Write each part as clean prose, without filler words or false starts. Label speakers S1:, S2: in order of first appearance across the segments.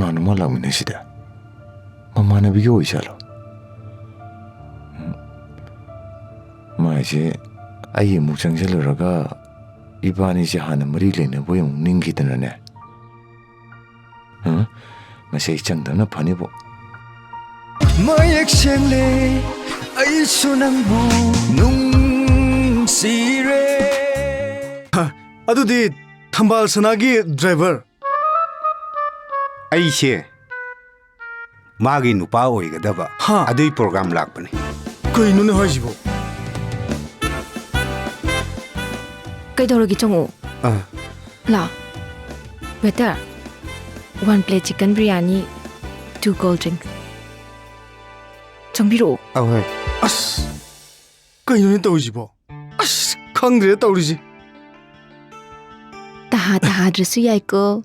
S1: Kanan malam ini sih dah. Mama nabi kau isyarat. Macam ayah mucang celeraga iban ini hana merilah ni boleh mungkin kita nane. Masih cang dana pani bo.
S2: Mayak siyang ay sunangbu nung sire.
S3: ꯑꯗꯨꯗꯤ ꯊꯝꯕꯥꯜ ꯁꯅꯥꯒꯤ driver
S4: ꯑꯩꯁꯦ ꯃꯥꯒꯤ ꯅꯨꯄꯥ ꯑꯣꯏꯒꯗꯕ ꯑꯗꯨꯏ programme ꯂꯥꯛꯄꯅꯤ
S3: ꯀꯩꯅꯣꯅꯦ ꯍꯥꯏꯁꯤꯕꯣ
S5: ꯀꯩꯗꯧꯔꯒꯦ ꯆꯪꯉꯣ ꯂꯥ waiter 1 plate chicken biryani 2 cold drink 정비로
S4: ꯑꯍꯣꯏ
S3: ꯑꯁ ꯀꯩꯅꯣꯅꯦ ꯇꯧꯔꯤꯁꯤꯕꯣ ꯑꯁ ꯈꯪꯗ꯭ꯔꯦ ꯇꯧꯔꯤꯁꯤ
S5: 다하드스у 야이고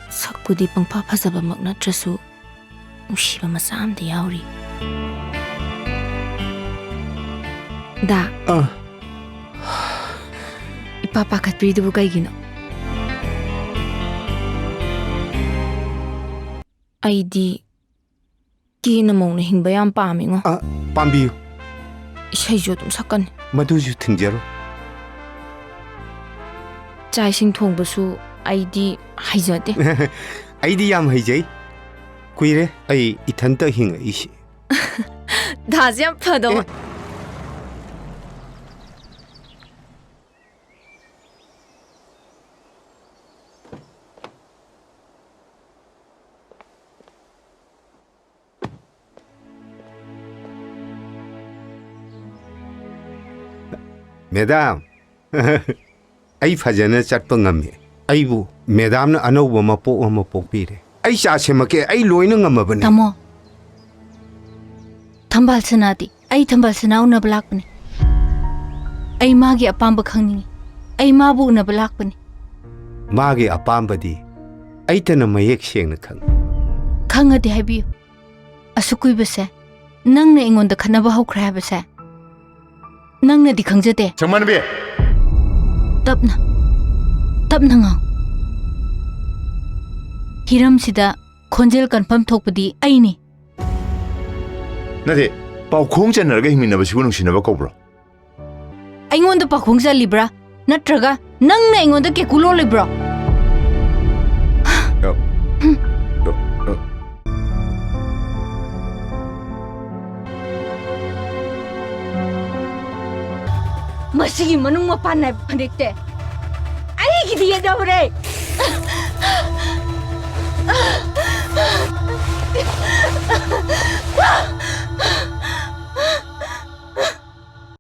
S5: 석부디 뻥파 파자바 먹나트수 우시바 마사암데 야우리 다 이빠빠 갓비리도 부가이기노 아이디 기는 먹는 행배한 밤이고
S4: ꯄꯥꯝꯕꯤꯌꯨ
S5: 이샤이죠 좀 삭간
S4: ꯃꯗꯨꯁꯨ ꯊꯤꯡꯖꯔꯣ
S5: 짜이싱 통부수 아이디 하이저데
S4: ꯑꯩꯗꯤ ꯌꯥꯝ ꯍꯩꯖꯩ ꯀꯨꯏꯔꯦ ꯑꯩ ꯏꯊꯟꯇ ꯍꯤꯡꯉꯛꯏꯁꯤ
S5: 다시 한 번 더
S4: ꯃꯦꯗꯥꯝ ꯑꯩ ꯐꯖꯅ ꯆꯠꯄ ꯉꯝꯃꯤ ꯑꯩꯕꯨ ꯃꯦꯗꯥꯝꯅ ꯑꯅꯧꯕ ꯃꯄꯣꯛ ꯑꯃ ꯄꯣꯛꯄꯤꯔꯦ ꯑꯩ ꯆꯥ ꯁꯦꯝꯃꯛꯀꯦ ꯑꯩ ꯂꯣꯏꯅ ꯉꯝꯃꯕꯅꯤ
S5: 타모 탐발스나디 아이 탐발스나 우나블 락바니 아이 마기 아빰바 ꯈꯪꯅꯤꯡꯉꯤ ꯑꯩ 마부 우나블 락바니
S4: ꯃꯥꯒꯤ ꯑꯄꯥꯝꯕꯗꯤ ꯑꯩꯇꯅ ꯃꯌꯦꯛ ꯁꯦꯡꯅ ꯈꯪꯉꯤ
S5: ꯈꯪꯉꯗꯤ ꯍꯥꯏꯕꯤꯌꯨ ꯑꯁꯨꯛ ꯀꯨꯏꯕꯁꯦ ꯅꯪꯅ ꯑꯩꯉꯣꯟꯗ ꯈꯟꯅꯕ ꯍꯧꯈ꯭ꯔꯦ ꯍꯥꯏꯕꯁꯦ ꯅꯪꯅꯗꯤ ꯈꯪꯖꯗꯦ
S1: 정만비.
S5: ꯇꯞꯅ ꯉꯥꯡ ꯍꯤꯔꯝꯁꯤꯗ ꯈꯣꯟꯖꯦꯜ ꯀꯟꯐꯝ ꯊꯣꯛꯄꯗꯤ ꯑꯩꯅꯤ
S1: 나대 paukhong ꯆꯟꯅꯔꯒ ꯍꯤꯡꯃꯤꯟꯅꯕꯁꯤꯕꯨ ꯅꯨꯡꯁꯤꯅꯕ ꯀꯧꯕ꯭ꯔꯣ?
S5: ꯑꯩꯉꯣꯟꯗ ꯄꯥꯈꯣꯡ ꯆꯜꯂꯤꯕ꯭ꯔꯥ ꯅꯠꯇ꯭ꯔꯒ ꯅꯪꯅ ꯑꯩꯉꯣꯟꯗ ꯀꯦꯀꯨ ꯂꯣꯜꯂꯤꯕ꯭ꯔꯣ? ꯃꯁꯤꯒꯤ ꯃꯅꯨꯡ ꯃꯄꯥꯟ ꯅꯥꯏꯕ ꯐꯅꯦꯛꯇꯦ ꯑꯩꯒꯤꯗꯤ ꯌꯦꯗꯧꯔꯦ